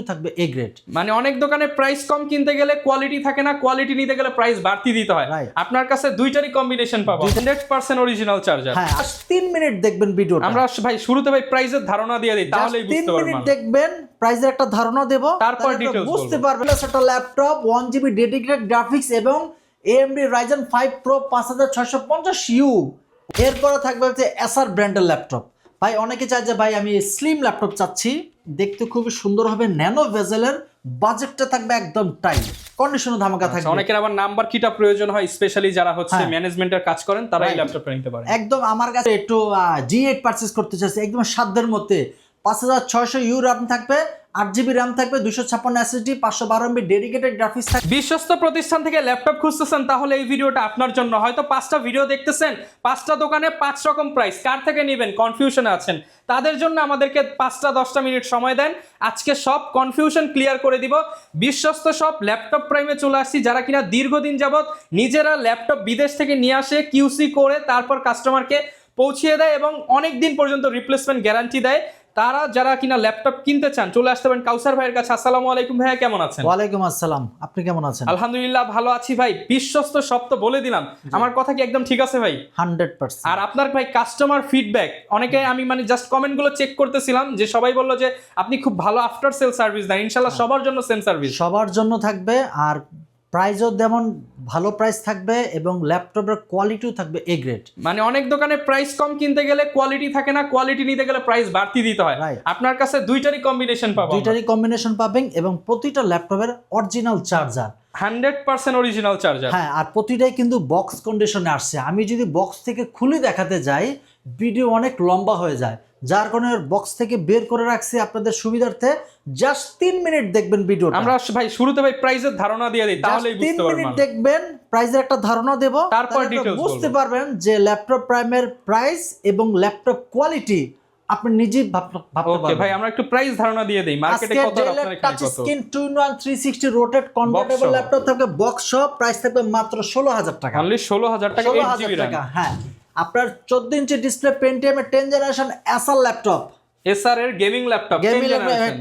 থাকবে A grade. মানে অনেক দোকানে প্রাইস কম কিনতে গেলে কোয়ালিটি থাকে না, কোয়ালিটি নিতে গেলে প্রাইস বাড়তি দিতে হয়। আপনার কাছে দুইটারই কম্বিনেশন পাবো, 100% অরিজিনাল চার্জার। হ্যাঁ, 3 মিনিট দেখবেন ভিডিওটা। আমরা ভাই শুরুতে ভাই প্রাইসের ধারণা দিয়ে দিই, তাহলেই বুঝতে পারবেন। 3 মিনিট দেখবেন, প্রাইসের একটা ধারণা দেব, তারপর ডিটেইলস বুঝতে পারবেন। একটা ল্যাপটপ 1GB ডেডিকেটেড গ্রাফিক্স এবং AMD Ryzen 5 Pro 5650U। এরপরে থাকবে হচ্ছে এসার ব্র্যান্ডের ল্যাপটপ। ভাই অনেকে চায় যে ভাই আমি স্লিম ল্যাপটপ চাচ্ছি, দেখতে খুবই সুন্দর হবে, ন্যানো ভেজেলের, বাজেটটা থাকবে একদম টাইট, কন্ডিশনও ধামাকা থাকবে। অনেকের আবার নাম্বার কিটা প্রয়োজন হয়, স্পেশালি যারা হচ্ছে ম্যানেজমেন্টের কাজ করেন, তারা এই ল্যাপটপটা নিতে পারে। একদম আমার কাছে একটু G8 পারচেজ করতে চাইছি, একদম সাধ্যের মধ্যে 5600U RAM থাকবে, 8GB RAM থাকবে, 256 SSD, 512MB ডেডিকেটেড গ্রাফিক্স থাকবে। বিশ্বস্ত প্রতিষ্ঠান থেকে ল্যাপটপ খুঁজতেছেন, তাহলে এই ভিডিওটা আপনার জন্য। হয়তো 5টা ভিডিও দেখতেছেন, 5টা দোকানে 5 রকম প্রাইস, কার থেকে নেবেন কনফিউশনে আছেন, তাদের জন্য আমাদেরকে 5টা 10টা মিনিট সময় দেন, আজকে সব কনফিউশন ক্লিয়ার করে দিব। বিশ্বস্ত সব ল্যাপটপ প্রাইমে চলে আসছি, যারা কিনা দীর্ঘদিন যাবত নিজেরা ল্যাপটপ বিদেশ থেকে নিয়ে আসে, কিউসি করে তারপর কাস্টমারকে পৌঁছিয়ে দেয় এবং অনেক দিন পর্যন্ত রিপ্লেসমেন্ট গ্যারান্টি দেয়। তারা যারা কিনা ল্যাপটপ কিনতে চান, চলে আসতে পারেন কাউসার ভাইয়ের কাছে। আসসালামু আলাইকুম ভাইয়া, কেমন আছেন? ওয়ালাইকুম আসসালাম, আপনি কেমন আছেন? আলহামদুলিল্লাহ ভালো আছি ভাই। বিশ্বস্ত সব তো বলে দিলাম, আমার কথা কি একদম ঠিক আছে ভাই? 100%। আর আপনার ভাই কাস্টমার ফিডব্যাক, অনেকে আমি মানে জাস্ট কমেন্টগুলো চেক করতেছিলাম, যে সবাই বললো যে আপনি খুব ভালো আফটার সেল সার্ভিস দেন। ইনশাআল্লাহ সবার জন্য সেম সার্ভিস, সবার জন্য থাকবে, আর প্রাইসও যেমন ভালো প্রাইস থাকবে এবং ল্যাপটপের কোয়ালিটিও থাকবে এ গ্রেড। মানে অনেক দোকানে প্রাইস কম কিনতে গেলে কোয়ালিটি থাকে না, কোয়ালিটি নিতে গেলে প্রাইস বাড়তি দিতে হয়। আপনার কাছে দুইটারই কম্বিনেশন পাবো, দুইটারই কম্বিনেশন পাবেন এবং প্রতিটা ল্যাপটপের অরিজিনাল চার্জার, 100% অরিজিনাল চার্জার। হ্যাঁ, আর প্রতিটাই কিন্তু বক্স কন্ডিশনে আসছে। আমি যদি বক্স থেকে খুলে দেখাতে যাই ভিডিও অনেক লম্বা হয়ে যায়, যার কারণে বক্স থেকে বের করে রাখছি আপনাদের সুবিধার্থে। জাস্ট 3 মিনিট দেখবেন ভিডিওটা। আমরা ভাই শুরুতে ভাই প্রাইসের ধারণা দিয়ে দিই, তাহলেই বুঝতে পারবেন। 3 মিনিট দেখবেন, প্রাইসের একটা ধারণা দেব, তারপর ডিটেইলস বুঝতে পারবেন যে ল্যাপটপ প্রাইমের প্রাইস এবং ল্যাপটপ কোয়ালিটি আপনি নিজেই ভাবতে পারবেন। ওকে ভাই, আমরা একটু প্রাইস ধারণা দিয়ে দেই। মার্কেটে কত, আপনার এখানে টাচ কত? Screen 2-in-1 360 rotate convertible laptop থাকবে, বক্স সহ, প্রাইস থাকবে মাত্র 16000 টাকা। অনলি 16000 টাকা, 8GB টাকা। হ্যাঁ, আপনার 14 ইঞ্চি ডিসপ্লে পেন্টিয়াম 10 জেনারেশন এসার ল্যাপটপ, এসআর এর গেমিং ল্যাপটপ,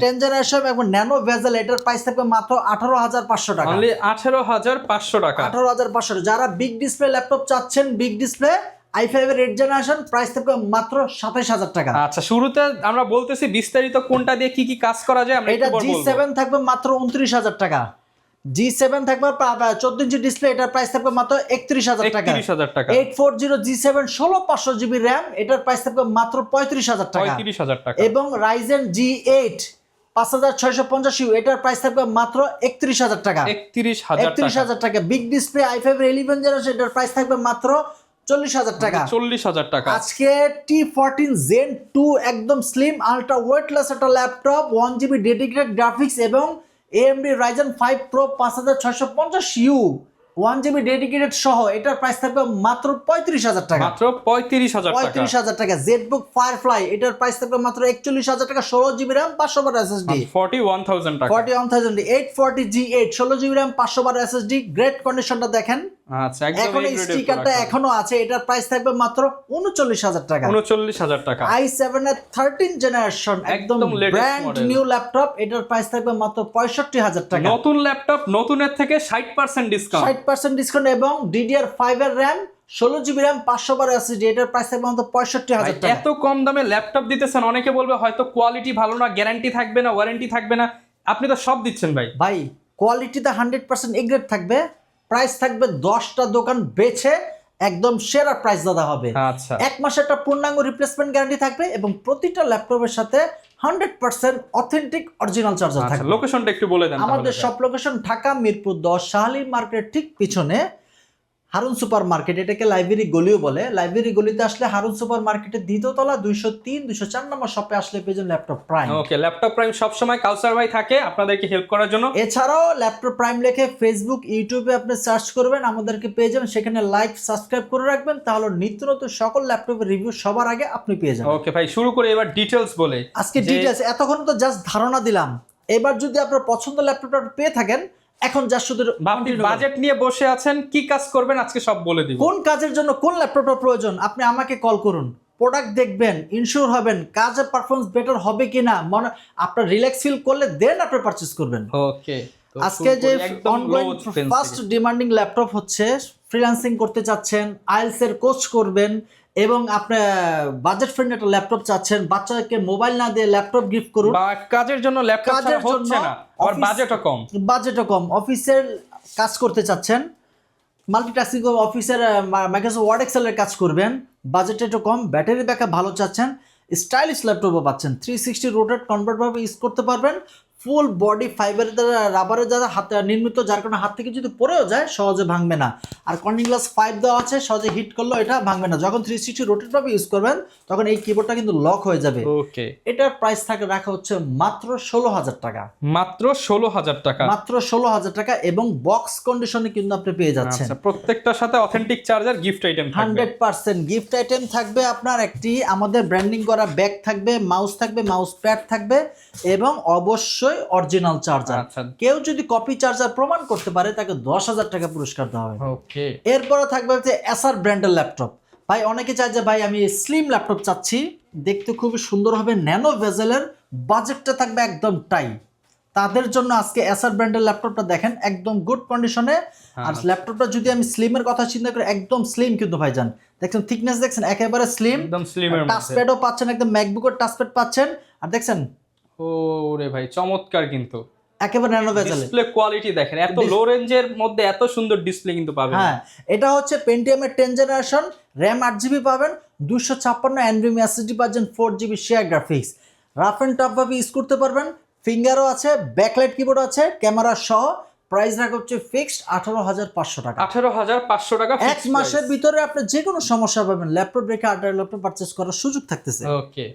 10 জেনারেশন এবং ন্যানো ভেজেল, এটার প্রাইস থাকবে মাত্র 18500 টাকা। অনলি 18500 টাকা। 18500। যারা বিগ ডিসপ্লে ল্যাপটপ চাচ্ছেন, বিগ ডিসপ্লে i5 এর 8 জেনারেশন, প্রাইস থাকবে মাত্র 27000 টাকা। আচ্ছা, শুরুতে আমরা বলতেছি বিস্তারিত কোনটা দিয়ে কি কি কাজ করা যায় আমরা এটা একটু বলবো। G7 থাকবে মাত্র 29000 টাকা। G7 থাকবে 14 ইঞ্চি ডিসপ্লে, এটার প্রাইস থাকবে মাত্র 31000 টাকা। 31000 টাকা। 840 G7 16500GB RAM, এটার প্রাইস থাকবে মাত্র 35000 টাকা। 35000 টাকা। এবং Ryzen G8 5650U, এটার প্রাইস থাকবে মাত্র 31000 টাকা। 31000 টাকা। বিগ ডিসপ্লে i5 এর 11 জেনারেশন, এটার প্রাইস থাকবে মাত্র 40000 টাকা। 40000 টাকা। আজকে T14 Zen 2 একদম স্লিম আলট্রা ওয়েটলেস একটা ল্যাপটপ, 1GB ডেডিকেটেড গ্রাফিক্স এবং AMD Ryzen 5 Pro 5650U 1GB dedicated সহ, এটার প্রাইস থাকবে মাত্র 35000 টাকা। মাত্র 35000 টাকা। 35000 টাকা। ZBook Firefly, এটার প্রাইস থাকবে মাত্র 41000 টাকা, 16GB RAM 512 SSD, 41000 টাকা। 41000। 840 G8 16GB RAM 512 SSD, great কন্ডিশনটা দেখেন। আচ্ছা, একদম এখন এই স্টিকারটা এখনো আছে, এটার প্রাইস থাকবে মাত্র 39000 টাকা। 39000 টাকা। i7 এর 13 জেনারেশন একদম ব্র্যান্ড নিউ ল্যাপটপ, এটার প্রাইস থাকবে মাত্র 65000 টাকা। নতুন ল্যাপটপ, নতুনের থেকে 60% ডিসকাউন্ট, 60% ডিসকাউন্ট এবং DDR5 এর RAM 16GB RAM 512 SSD, এটার প্রাইস থাকবে মাত্র 65000 টাকা। এত কম দামে ল্যাপটপ দিতেছেন, অনেকে বলবে হয়তো কোয়ালিটি ভালো না, গ্যারান্টি থাকবে না, ওয়ারেন্টি থাকবে না, আপনি তো সব দিচ্ছেন ভাই। ভাই কোয়ালিটিতে 100% এ গ্রেড থাকবে, প্রাইস থাকবে 10টা দোকান বেছে একদম সেরা প্রাইস দাদা হবে। আচ্ছা, 1 মাসের একটা পূর্ণাঙ্গ রিপ্লেসমেন্ট গ্যারান্টি থাকবে এবং প্রতিটা ল্যাপটপের সাথে 100% অথেন্টিক অরিজিনাল চার্জার থাকবে। লোকেশনটা একটু বলে দেন। আমাদের সব লোকেশন ঢাকা মিরপুর 10 শাহালি মার্কেট ঠিক পিছনে হারুন সুপার মার্কেট, এটাকে লাইব্রেরি গলিও বলে। লাইব্রেরি গলিতে আসলে হারুন সুপার মার্কেটের দ্বিতীয় তলা 203 204 নম্বর শপে আসলে পেয়ে ল্যাপটপ প্রাইম। ওকে, ল্যাপটপ প্রাইম সব সময় কাউসার ভাই থাকে আপনাদেরকে হেল্প করার জন্য। এছাড়াও ল্যাপটপ প্রাইম লিখে ফেসবুক ইউটিউবে আপনি সার্চ করবেন, আমাদেরকে পেয়ে যাবেন, সেখানে লাইক সাবস্ক্রাইব করে রাখবেন, তাহলে নিত্য নতুন সকল ল্যাপটপের রিভিউ সবার আগে আপনি পেয়ে যাবেন। ওকে ভাই, শুরু করে এবার ডিটেইলস বলে। আজকে ডিটেইলস, এতক্ষণ তো জাস্ট ধারণা দিলাম, এবার যদি আপনার পছন্দ ল্যাপটপটা পেয়ে থাকেন, এখন যা শুধু বাজেট নিয়ে বসে আছেন, কি কাজ করবেন আজকে সব বলে দিব। কোন কাজের জন্য কোন ল্যাপটপটা প্রয়োজন আপনি আমাকে কল করুন, প্রোডাক্ট দেখবেন, ইনশিওর হবেন কাজের পারফরমেন্স বেটার হবে কিনা, মনে আপনার রিল্যাক্স ফিল করলে দেন আপনি পারচেজ করবেন। ওকে, আজকে যে অনগোয়িং ফার্স্ট ডিমান্ডিং ল্যাপটপ হচ্ছে, ফ্রিল্যান্সিং করতে চাচ্ছেন, আইএলস এর কোর্স করবেন এবং আপনি বাজেট ফ্রেন্ডলি একটা ল্যাপটপ চাচ্ছেন, বাচ্চাকে মোবাইল না দিয়ে ল্যাপটপ গিফট করুন, বা কাজের জন্য ল্যাপটপ কাজের ছাড়া হচ্ছে জন্য না, আর বাজেটও কম, অফিসের কাজ করতে চাচ্ছেন, মাল্টিটাস্কিং অফিসের মাইক্রোসফট ওয়ার্ড এক্সেলের কাজ করবেন, বাজেট একটু কম, ব্যাটারি ব্যাকআপ ভালো চাচ্ছেন, স্টাইলিশ ল্যাপটপও পাচ্ছেন, 360 রোটেট কনভার্ট ভাবে ইউজ করতে পারবেন, ফুল বডি ফাইবারের দ্বারা রাবারের দ্বারা হাতে নির্মিত, যার কারণে হাত থেকে যদি পড়েও যায় সহজে ভাঙবে না, আর কর্নিং গ্লাস 5 দেওয়া আছে, সহজে হিট করলেও এটা ভাঙবে না। যখন 360 রোটেট ভাবে ইউজ করবেন তখন এই কিবোর্ডটা কিন্তু লক হয়ে যাবে। ওকে, এটার প্রাইস থাকে রাখা হচ্ছে মাত্র 16,000 টাকা, মাত্র 16,000 টাকা, মাত্র 16,000 টাকা, এবং বক্স কন্ডিশনে কিন্তু আপনি পেয়ে যাচ্ছেন। আচ্ছা, প্রত্যেকটার সাথে অথেন্টিক চার্জার, গিফট আইটেম থাকবে, 100% গিফট আইটেম থাকবে, আপনার একটি আমাদের ব্র্যান্ডিং করা ব্যাগ থাকবে, মাউস থাকবে, মাউস প্যাড থাকবে, এবং অবশ্যই অরিজিনাল চার্জার। আচ্ছা, কেউ যদি কপি চার্জার প্রমাণ করতে পারে তাকে 10,000 টাকা পুরস্কার দেওয়া হবে। ওকে, এরপরে থাকবে হচ্ছে এসার ব্র্যান্ডের ল্যাপটপ। ভাই অনেকে চায় যে ভাই আমি স্লিম ল্যাপটপ চাচ্ছি, দেখতে খুবই সুন্দর হবে, ন্যানো ভেজেলের, বাজেটটা থাকবে একদম টাই, তাদের জন্য আজকে এসার ব্র্যান্ডের ল্যাপটপটা দেখেন একদম গুড কন্ডিশনে। আর ল্যাপটপটা যদি আমি স্লিমের কথা চিন্তা করি, একদম স্লিম কিন্তু ভাইজান, দেখছেন থিকনেস দেখছেন একেবারে স্লিম, একদম স্লিমের মধ্যে, টাচপ্যাডও পাচ্ছেন, একদম ম্যাকবুকের টাচপ্যাড পাচ্ছেন, আর দেখছেন ওরে ভাই চমৎকার, কিন্তু একেবারে ন্যানো ভেজেল। ডিসপ্লে কোয়ালিটি দেখেন, এত লো রেঞ্জের মধ্যে এত সুন্দর ডিসপ্লে কিন্তু পাবেন। হ্যাঁ, এটা হচ্ছে পেন্টিয়ামের 10 জেনারেশন, র্যাম 8GB পাবেন, 256 এনভিএমি এসএসডি পাচ্ছেন, 4GB share graphics, rough and tough ভাবে ইউজ করতে পারবেন, ফিঙ্গারও আছে, ব্যাকলাইট কিবোর্ড আছে, ক্যামেরা সহ। প্রাইস রাখা হচ্ছে ফিক্সড 18,500 টাকা, 18,500 টাকা, এক মাসের ভিতরে আপনি যে কোনো সমস্যা পাবেন, ল্যাপটপ রেখে আর্ডার ল্যাপটপ পারচেজ করার সুযোগ থাকতেছে। ওকে,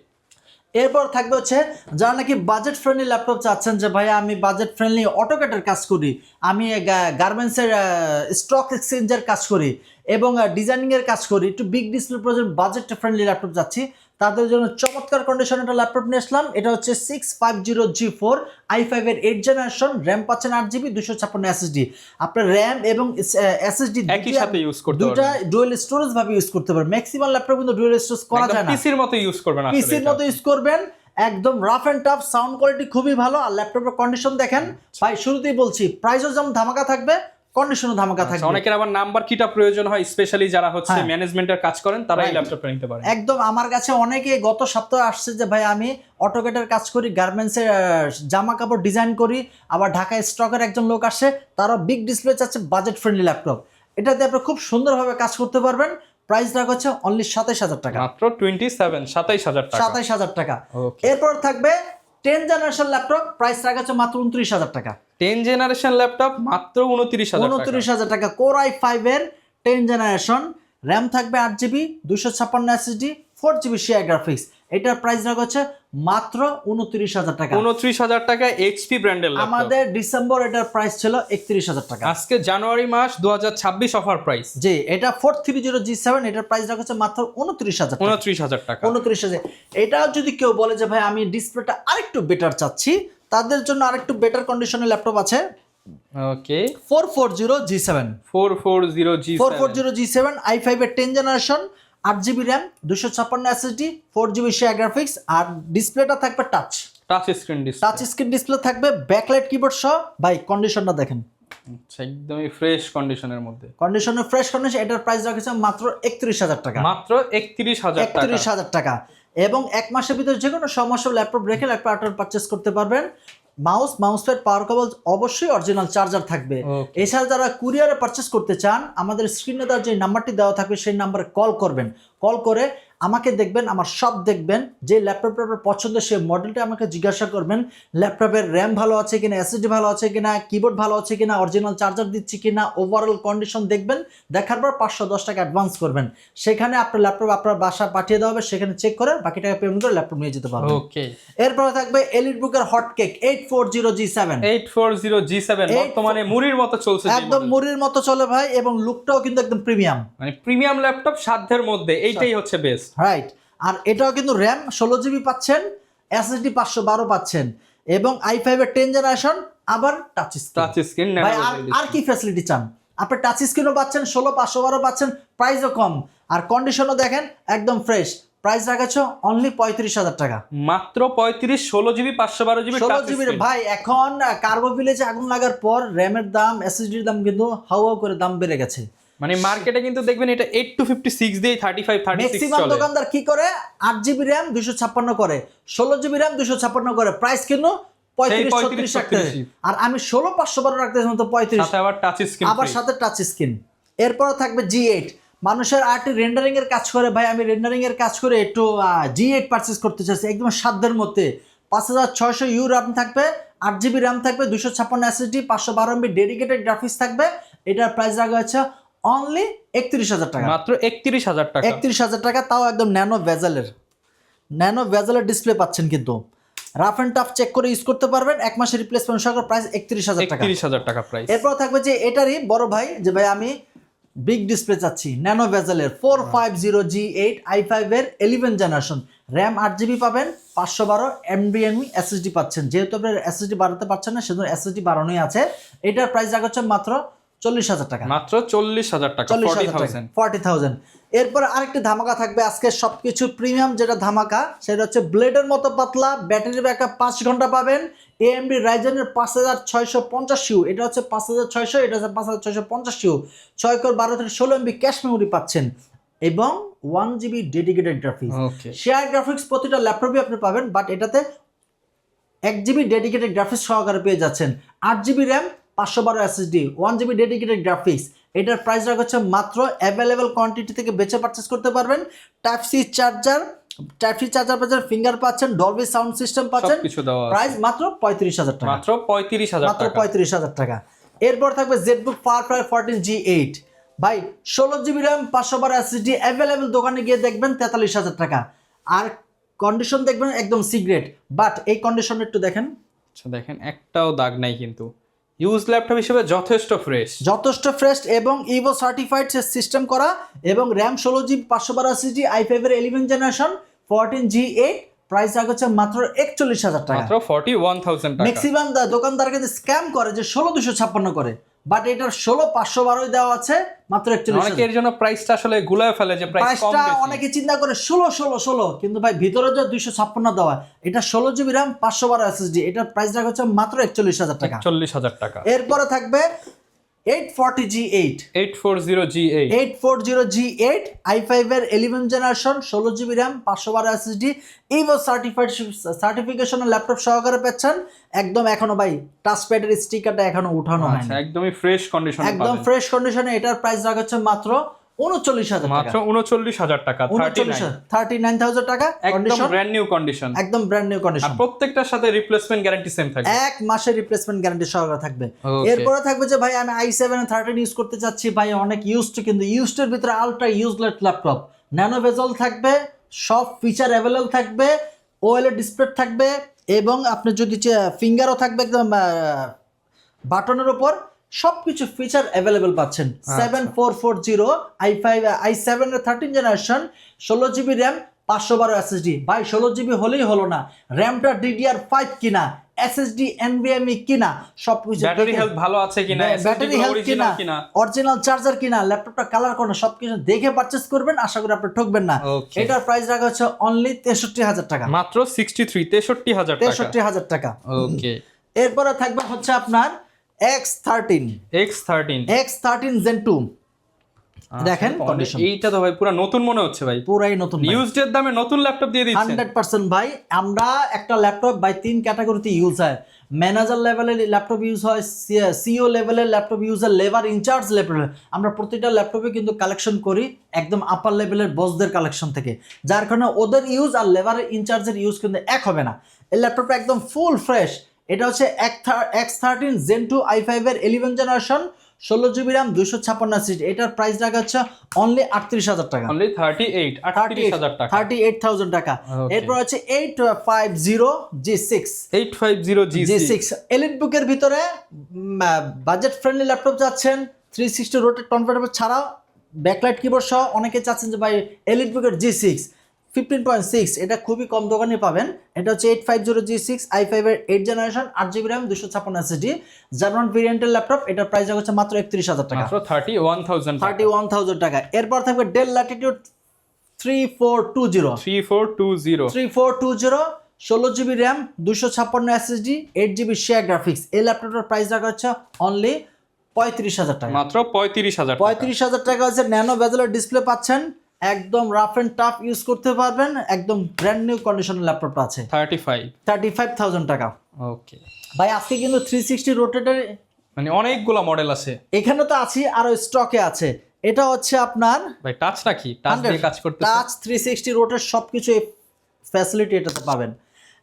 এরপর থাকবে হচ্ছে যারা নাকি বাজেট ফ্রেন্ডলি ল্যাপটপ চাচ্ছেন, যে ভাইয়া আমি বাজেট ফ্রেন্ডলি অটোক্যাডের কাজ করি, আমি গার্মেন্টসের স্টক এক্সচেঞ্জের কাজ করি এবং ডিজাইনিংয়ের কাজ করি, একটু বিগ ডিসপ্লে প্রয়োজন, বাজেট ফ্রেন্ডলি ল্যাপটপ চাচ্ছি, তাদের জন্য চমৎকার কন্ডিশনে একটা ল্যাপটপ নিয়ে আসলাম। এটা হচ্ছে 650G4 i5 এর 8 জেনারেশন, র্যাম পাচ্ছেন 8GB, 256 এসএসডি। আপনার র্যাম এবং এসএসডি একই সাথে ইউজ করতে দুটো পারবেন, ডুয়াল স্টোরেজ ভাবে ইউজ করতে পারবেন। ম্যাক্সিমাম ল্যাপটপ কিন্তু ডুয়াল স্টোরেজ করা যায় না, পিসির মতো ইউজ করবেন, পিসির মতো ইউজ করবেন, একদম rough and tough, sound quality খুবই ভালো। আর ল্যাপটপের কন্ডিশন দেখেন ভাই, শুরুতেই বলছি প্রাইসও যেমন ধামাকা থাকবে, কন্ডিশনও ধামাকা থাকবে। অনেকের আবার নাম্বার কিটা প্রয়োজন হয়, স্পেশালি যারা হচ্ছে ম্যানেজমেন্টের কাজ করেন, তারা এই ল্যাপটপটা নিতে পারেন। একদম আমার কাছে অনেকে গত সপ্তাহে আসছে যে ভাই আমি অটোকেটের কাজ করি, গার্মেন্টসের জামা কাপড় ডিজাইন করি, আবার ঢাকায় স্টকের একজন লোক আসে, তারা বিগ ডিসপ্লে চাচ্ছে, বাজেট ফ্রেন্ডলি ল্যাপটপ, এটাতে আপনি খুব সুন্দরভাবে কাজ করতে পারবেন। প্রাইস রাখা হচ্ছে অনলি 27,000 টাকা, মাত্র 27,000 টাকা, 27,000 টাকা। Okay. এরপর থাকবে 10 জেনারেশন ল্যাপটপ, প্রাইস রাখা হচ্ছে মাত্র 29,000 টাকা, 10 জেনারেশন ল্যাপটপ মাত্র 29,000 টাকা, 29,000 টাকা। কোর i5 এর 10 জেনারেশন, র্যাম থাকবে 8GB, 256 SSD, 4GB share graphics, এটার প্রাইস রাখা হচ্ছে মাত্র 29,000 টাকা, 29,000 টাকা। এইচপি ব্র্যান্ডের ল্যাপটপ, আমাদের ডিসেম্বর এটার প্রাইস ছিল 31,000 টাকা, আজকে জানুয়ারি মাস 2026 অফার প্রাইস। জি এটা 430G7, এটার প্রাইস রাখা হচ্ছে মাত্র 29,000 টাকা, 29,000 টাকা, 29,000। এটা যদি কেউ বলে যে ভাই আমি ডিসপ্লেটা আরেকটু বেটার চাচ্ছি, তাদের জন্য আরেকটু বেটার কন্ডিশনের ল্যাপটপ আছে, ওকে, 440G7, 440G7 i5 এর 10 generation, 8GB RAM, 256 SSD, 4GB share graphics, আর ডিসপ্লেটা থাকবে touch screen display, touch screen display থাকবে, ব্যাকলাইট কিবোর্ড সহ। ভাই কন্ডিশনটা দেখেন, একদমই ফ্রেশ কন্ডিশনের মধ্যে, কন্ডিশনের ফ্রেশ কন্ডিশন। এটার প্রাইস রাখছে মাত্র 31,000 টাকা, মাত্র 31,000 টাকা, 31,000 টাকা। এবং এক মাসের ভিতরে যে কোনো সমস্যা ল্যাপটপ রেখে ল্যাপটপ পারচেস করতে পারবেন। মাউস প্যাড, পাওয়ার কেবল, অবশ্যই অরিজিনাল চার্জার থাকবে। এছাড়া যারা কুরিয়ারে পারচেস করতে চান, আমাদের স্ক্রিনে দেওয়ার যে নাম্বারটি দেওয়া থাকবে সেই নাম্বারে কল করবেন, কল করে আমাকে দেখবেন, আমার সব দেখবেন, যে ল্যাপটপটা আপনার পছন্দ সেই মডেলটা আমাকে জিজ্ঞাসা করবেন, ল্যাপটপের র্যাম ভালো আছে কিনা, এসএসডি ভালো আছে কিনা, কিবোর্ড ভালো আছে কিনা, অরিজিনাল চার্জার দিচ্ছি কিনা, ওভারঅল কন্ডিশন দেখবেন, দেখার পর 510 টাকা অ্যাডভান্স করবেন, সেখানে আপনার ল্যাপটপ আপনার বাসা পাঠিয়ে দেওয়া হবে, সেখানে চেক করে বাকি টাকা পেমেন্ট করে ল্যাপটপ নিয়ে যেতে পারবেন। ওকে, এরপরে থাকবে এলিট বুকের হটকেক 840G7, 840G7 বর্তমানে মুড়ির মতো চলছে, একদম মুড়ির মতো চলে ভাই, এবং লুকটাও কিন্তু একদম প্রিমিয়াম, মানে প্রিমিয়াম ল্যাপটপ সাধ্যের মধ্যে, এইটাই হচ্ছে বেস্ট, রাইট। আর এটাও কিন্তু র্যাম 16GB পাচ্ছেন, এসএসডি 512 পাচ্ছেন, এবং i5 এর 10 জেনারেশন, আবার টাচ স্ক্রিন। ভাই আর কি ফ্যাসিলিটি চান? আপনি টাচ স্ক্রিনও পাচ্ছেন, 16 512 পাচ্ছেন, প্রাইসও কম, আর কন্ডিশনও দেখেন একদম ফ্রেশ। প্রাইস রাখাচ্ছে অনলি 35,000 টাকা। মাত্র 35, 16GB 512GB 16GB ভাই। এখন কার্গো ভিলেজে আগুন লাগার পর র্যামের দাম, এসএসডির দাম কিন্তু হাওয়া করে দাম বেড়ে গেছে। মানে মার্কেটে কিন্তু দেখবেন এটা 8256 দিয়ে 35 36 ম্যাক্সিমাম চলে। দোকানদার কি করে 8GB র্যাম 256 করে, 16GB র্যাম 256 করে, প্রাইস কিন্তু 35-36 রাখতে হয়। আর আমি 16-512 রাখতে তো 35, সাথে আবার টাচ স্ক্রিন, আবার সাথে টাচ স্ক্রিন। এরপর থাকবে G8। মানুষের আর্টি রেন্ডারিং এর কাজ করে ভাই, আমি রেন্ডারিং এর কাজ করে একটু G8 পারচেজ করতে চাইছি একদম সাধ্যের মধ্যে। 5600 ইউ র্যাম থাকবে, 8GB র্যাম থাকবে, 256 এসএসডি, 512 MB ডেডিকেটেড গ্রাফিক্স থাকবে। এটার প্রাইস রাখা হচ্ছে অনলি 31,000 টাকা। মাত্র 31,000 টাকা। 31,000 টাকা, তাও একদম ন্যানো ভেজালের ডিসপ্লে পাচ্ছেন। কিন্তু রাফ এন্ড টাফ চেক করে ইউজ করতে পারবেন, 1 মাসের রিপ্লেসমেন্ট সহ। প্রাইস 31,000 টাকা। 31,000 টাকা প্রাইস। এরপর থাকবে যে এটারই বড় ভাই, যে ভাই আমি বিগ ডিসপ্লে চাচ্ছি, ন্যানো ভেজালের 450G8 i5 এর 11 জেনারেশন, র্যাম 8GB পাবেন, 512 NVMe এসএসডি পাচ্ছেন। যেহেতু আপনার এসএসডি বাড়াতে পারছেন না, সেজন্য এসএসডি বাড়ানোই আছে। এটার প্রাইস রাখা হচ্ছে মাত্র 40,000 টাকা। মাত্র 40,000 টাকা, 40,000। এরপর আরেকটি ধামাকা থাকবে আজকে, সবকিছু প্রিমিয়াম যেটা ধামাকা, সেটা হচ্ছে ব্লেডের মতো পাতলা, ব্যাটারি ব্যাকআপ 5 ঘন্টা পাবেন। AMD রাইজেনের 5650U, এটা হচ্ছে 5600, এটা হচ্ছে 5650U, 6 কোর 12 থেকে 16 MB ক্যাশ মেমোরি পাচ্ছেন এবং 1GB ডেডিকেটেড গ্রাফিক্স। ওকে। শেয়ার গ্রাফিক্স প্রতিটা ল্যাপটপে আপনি পাবেন, বাট এটাতে 1GB ডেডিকেটেড গ্রাফিক্স সহকারে পেয়ে যাচ্ছেন। 8GB RAM, 512 SSD, 1GB dedicated graphics. এটার প্রাইস রাখা হচ্ছে মাত্র অ্যাভেলেবেল কোয়ান্টিটি থেকে বেছে পারচেস করতে পারবেন। টাইপ সি চার্জার পাচ্ছেন, ফিঙ্গার পাচ্ছেন, ডলবি সাউন্ড সিস্টেম পাচ্ছেন। সবকিছু দেওয়া আছে। প্রাইস মাত্র 35,000 টাকা। মাত্র 35,000 মাত্র টাকা। 35,000 টাকা। এরপর থাকবে জেটবুক পাওয়ারফ্লাই 14G8 ভাই, 16GB র্যাম, 512 এসএসডি, অ্যাভেলেবেল দোকানে গিয়ে দেখবেন 43,000 টাকা। আর কন্ডিশন দেখবেন একদম সিগ্রেট, বাট এই কন্ডিশন একটু দেখেন। আচ্ছা দেখেন, একটাও দাগ নাই কিন্তু। ইউজ ল্যাপটপ হিসেবে যথেষ্ট ফ্রেশ এবং ইভো সার্টিফাইড সিস্টেম করা, এবং র্যাম 16GB 512 এসএসডি, i5 এর 11 জেনারেশন, 14G8। প্রাইস রাখা হচ্ছে মাত্র 41,000 টাকা। মাত্র 41,000 টাকা। ম্যাক্সিমাম দোকানদার কিন্তু স্ক্যাম করে যে 16,256 করে, বাট এটার 16,512 দেওয়া আছে মাত্র 41,000। অনেকে এর জন্য প্রাইসটা আসলে গুলায় ফেলে যে প্রাইস কম বেশি। অনেকে চিন্তা করে 16, কিন্তু ভাই ভিতরে যে 256 দেওয়া, এটা 16GB র্যাম, 512 এসএসডি, এটার প্রাইস রাখা হচ্ছে মাত্র 41,000 টাকা। 40,000 টাকা। এরপরে থাকবে 840G8 840G8 i5 এর 11 generation, 16GB RAM, 512 SSD, Evo সার্টিফিকেশনের ল্যাপটপ সহকারে পাচ্ছেন। একদম এখনো ভাই টাচপ্যাডের স্টিকারটা এখনো উঠানো হয়নি, আচ্ছা একদমই ফ্রেশ কন্ডিশনে পাবেন। একদম ফ্রেশ কন্ডিশনে। এটার প্রাইস রাখা হচ্ছে মাত্র 39,000 টাকা। মাত্র 39,000 টাকা। 39,000 টাকা। একদম ব্র্যান্ড নিউ কন্ডিশন। একদম ব্র্যান্ড নিউ কন্ডিশন। আর প্রত্যেকটার সাথে রিপ্লেসমেন্ট গ্যারান্টি সেম থাকবে। 1 মাসের রিপ্লেসমেন্ট গ্যারান্টি সহকারে থাকবে। Okay. এরপরে থাকবে যে ভাই আমি i7 13 ইউজ করতে চাচ্ছি ভাই, অনেক ইউজড, কিন্তু ইউজডের ভিতরে ultra useless laptop, nano bezel থাকবে, সব ফিচার অ্যাভেলেবল থাকবে, ওএলইডি ডিসপ্লে থাকবে, এবং আপনি যদি ফিঙ্গারও থাকবে একদম বাটনের উপর, সবকিছু ফিচার অ্যাভেলেবেল পাচ্ছেন। 7440 i7 এর 13 জেনারেশন, 16GB র্যাম, 512 এসএসডি। ভাই 16GB হলেই হলো না, র্যামটা DDR5 কিনা, এসএসডি NVMe কিনা, সবকিছু ব্যাটারি হেলথ ভালো আছে কিনা, ব্যাটারি হেলথ কিনা, অরিজিনাল চার্জার কিনা, ল্যাপটপটা কালার কোন, সবকিছু দেখে পারচেজ করবেন, আশা করি আপনি ঠকবেন না। Okay. এটার প্রাইস রাখা হচ্ছে অনলি 63,000 টাকা। মাত্র 63,000 টাকা। 63,000 টাকা। ওকে। এরপরে থাকবে হচ্ছে আপনার X13 Gen 2। দেখেন কন্ডিশন, এইটা তো ভাই পুরো নতুন মনে হচ্ছে ভাই, পুরাই নতুন। ইউজড এর দামে নতুন ল্যাপটপ দিয়ে দিচ্ছেন। 100% ভাই। আমরা একটা ল্যাপটপ বাই 3 ক্যাটাগরিতে ইউজ হয়। ম্যানেজার লেভেলের ল্যাপটপ ইউজ হয়, সিও লেভেলের ল্যাপটপ ইউজ হয়, লেবার ইনচার্জ লেভেলের। আমরা প্রতিটা ল্যাপটপে কিন্তু কালেকশন করি একদম আপার লেভেলের বসদের কালেকশন থেকে, যার কারণে ওদের ইউজ আর লেবারের ইনচার্জের ইউজ কিন্তু এক হবে না। এই ল্যাপটপটা একদম ফুল ফ্রেশ। এটা হচ্ছে X13 Gen 2 i5 এর 11 জেনারেশন, 16GB র্যাম, 256 এসএসডি। এটার প্রাইস রাখা হচ্ছে অনলি 38,000 টাকা। অনলি 38,000 টাকা। 38,000 টাকা। এরপর হচ্ছে 850G6 850G6 এলিট বুকের ভিতরে বাজেট ফ্রেন্ডলি ল্যাপটপ চাচ্ছেন, 360 রোটেট কনভার্টেবল ছাড়াও ব্যাকলাইট কিবোর্ড সহ। অনেকে চাচ্ছেন যে ভাই এলিট বুকের G6 15.6, এটা খুবই কম দোকানে পাবেন। এটা হচ্ছে 850G6 i5 এর 8 generation, 8GB RAM, 256 SSD, German ভেরিয়েন্টের ল্যাপটপ। এটার প্রাইস হচ্ছে মাত্র 31,000 টাকা। মাত্র 31,000 টাকা। 31,000 টাকা। এরপর থাকবে del Latitude 3420 3420 3420 16GB RAM 256 SSD 8GB share graphics. এই ল্যাপটপটার প্রাইস রাখা হচ্ছে অনলি 35,000 টাকা। মাত্র 35,000 টাকা। 35,000 টাকা হচ্ছে ন্যানো বেজেলের ডিসপ্লে পাচ্ছেন, একদম রাফ এন্ড টাফ ইউজ করতে পারবেন, একদম ব্র্যান্ড নিউ কন্ডিশনের ল্যাপটপটা আছে 35,000 টাকা। ওকে ভাই আজকে কিন্তু 360 রোটেটের মানে অনেকগুলো মডেল আছে এখানে তো আছে, আরো স্টকে আছে। এটা হচ্ছে আপনার ভাই টাচ নাকি টাচ দিয়ে কাজ করতে টাচ 360 রোটেট সবকিছু ফ্যাসিলিটি এটাতে পাবেন।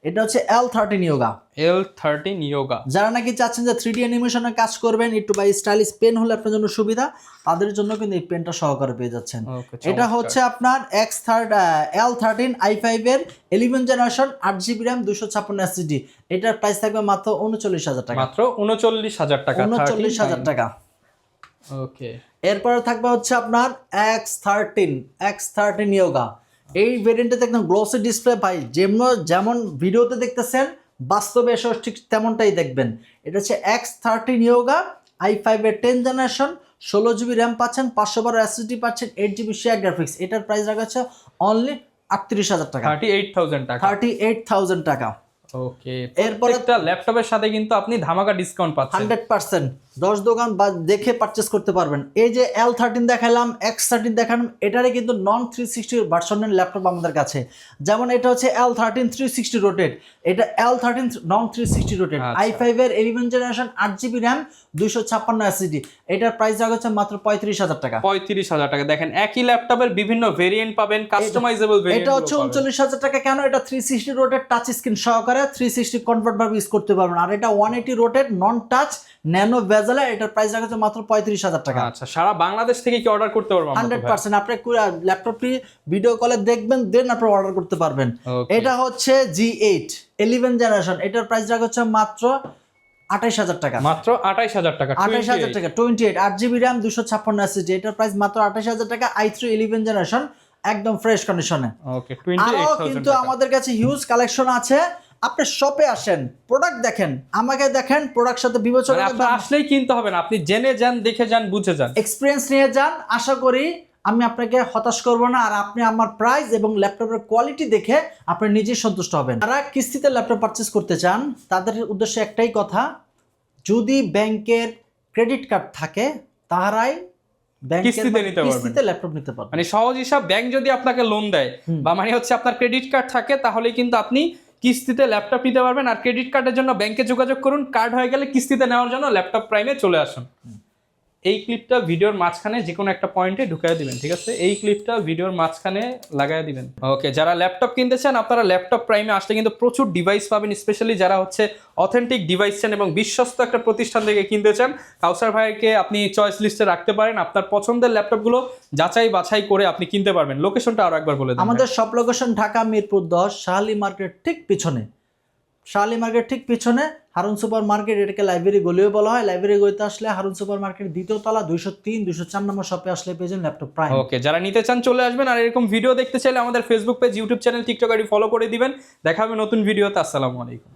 এটা হচ্ছে L13 Yoga। L13 Yoga যারা নাকি চাচ্ছেন যে 3D অ্যানিমেশনে কাজ করবেন, একটু বা স্টাইলিশ পেন হলে আপনার জন্য সুবিধা, তাদের জন্য কিন্তু এই পেনটা সহকারে পেয়ে যাচ্ছেন। এটা হচ্ছে আপনার L13 i5 এর 11 জেনারেশন 8GB RAM 256 SSD। এটার প্রাইস থাকবে মাত্র 39,000 টাকা। মাত্র 39,000 টাকা। 39,000 টাকা। ওকে এরপরে থাকবে হচ্ছে আপনার X13 Yoga। এই ভেরিয়েন্টে একদম গ্লসি ডিসপ্লে ভাই, যেমন ভিডিওতে দেখতেছেন বাস্তবে এসে ঠিক তেমনটাই দেখবেন। এটা হচ্ছে X13 Yoga i5 এর 10 জেনারেশন 16GB র্যাম পাচ্ছেন, 512 SSD পাচ্ছেন, 8GB শেয়ার গ্রাফিক্স। এটার প্রাইস রাখা হচ্ছে অনলি 38,000 টাকা। 38,000 টাকা। 38,000 টাকা। ওকে এরপরে একটা ল্যাপটপের সাথে কিন্তু আপনি ধামাকা ডিসকাউন্ট পাচ্ছেন 100%। 10 দোকান বা দেখে পারচেজ করতে পারবেন। এই যে L13 দেখালাম, X13 দেখালাম, এটারে কিন্তু নন 360 ভার্সনের ল্যাপটপ আমাদের কাছে। যেমন এটা হচ্ছে L13 360 রোটেট, এটা L13 নন 360 রোটেট i5 এর 11 জেনারেশন 8GB RAM 256 SSD। এটার প্রাইস রাখা হচ্ছে মাত্র 35,000 টাকা। 35,000 টাকা। দেখেন একই ল্যাপটপের বিভিন্ন ভেরিয়েন্ট পাবেন, কাস্টমাইজেবল ভেরিয়েন্ট। এটা হচ্ছে 39,000 টাকা। কেন? এটা 360 রোটেট টাচ স্ক্রিন সহকারে 360 কনভার্ট ভাবে ইউজ করতে পারবেন। আর এটা 180 রোটেট নন টাচ ন্যানো বেজেল, এটার প্রাইস রাখা হচ্ছে মাত্র 35,000 টাকা। আচ্ছা সারা বাংলাদেশ থেকে কি অর্ডার করতে পারবো? 100% আপনি ল্যাপটপটি ভিডিও কলে দেখবেন, দেন আপনি অর্ডার করতে পারবেন। এটা হচ্ছে G8 11 জেনারেশন, এটার প্রাইস রাখা হচ্ছে মাত্র 28,000 টাকা। মাত্র 28,000 টাকা। 28,000 টাকা 28 8GB RAM 256 SSD। এটার প্রাইস মাত্র 28,000 টাকা। i3 11 জেনারেশন একদম ফ্রেশ কন্ডিশনে। ওকে আরো কিন্তু আমাদের কাছে হিউজ কালেকশন আছে। আপনি শপে আসেন, প্রোডাক্ট দেখেন, আমাকে দেখেন, প্রোডাক্ট সাথে বিবেচনা আপনি আসলেই কিনতে হবে না, আপনি জেনে যান, দেখে যান, বুঝে যান, এক্সপেরিয়েন্স নিয়ে যান। আশা করি আমি আপনাকে হতাশ করব না, আর আপনি আমার প্রাইস এবং ল্যাপটপের কোয়ালিটি দেখে আপনি নিজেই সন্তুষ্ট হবেন। যারা কিস্তিতে ল্যাপটপ পারচেজ করতে চান তাদের উদ্দেশ্যে একটাই কথা, যদি ব্যাংকের ক্রেডিট কার্ড থাকে তাহারাই কিস্তিতে ল্যাপটপ নিতে পারবেন। মানে সহজ হিসাব, ব্যাংক যদি আপনাকে লোন দেয় বা মানে হচ্ছে আপনার ক্রেডিট কার্ড থাকে, তাহলে কিন্তু আপনি কিস্তিতে ল্যাপটপ নিতে পারবেন। আর ক্রেডিট কার্ডের জন্য ব্যাংকে যোগাযোগ করুন, কার্ড হয়ে গেলে কিস্তিতে নেওয়ার জন্য ল্যাপটপ প্রাইমে চলে আসুন। এই ক্লিপটা ভিডিওর মাঝখানে যে কোনো একটা পয়েন্টে ঢুকিয়ে দিবেন, ঠিক আছে? এই ক্লিপটা ভিডিওর মাঝখানে লাগাই দিবেন। ওকে, যারা ল্যাপটপ কিনতে চান আপনারা ল্যাপটপ প্রাইমে আসলে কিন্তু প্রচুর ডিভাইস পাবেন, স্পেশালি যারা হচ্ছে অথেন্টিক ডিভাইস চান এবং বিশ্বস্ত একটা প্রতিষ্ঠান থেকে কিনতে চান, কাউসার ভাইকে আপনি চয়েস লিস্টে রাখতে পারেন। আপনার পছন্দের ল্যাপটপগুলো যাচাই বাছাই করে আপনি কিনতে পারবেন। লোকেশনটা আরো একবার বলে দিন। আমাদের সব লোকেশন ঢাকা মিরপুর 10 শাহালি মার্কেট ঠিক পিছনে, শাহালি মার্কেট ঠিক পিছনে হারুন সুপার মার্কেট, এটাকে লাইব্রেরি গলিও বলা হয়। লাইব্রেরি গলিতে আসলে হারুন সুপার মার্কেট দ্বিতীয় তলা 203 204 নম্বর শপে আসলে পেয়েছেন ল্যাপটপ প্রাইম। ওকে, যারা নিতে চান চলে আসবেন। আর এরকম ভিডিও দেখতে চাইলে আমাদের Facebook page, YouTube channel, TikTok ID follow করে দিবেন। দেখা হবে নতুন ভিডিওতে। আসসালামু আলাইকুম।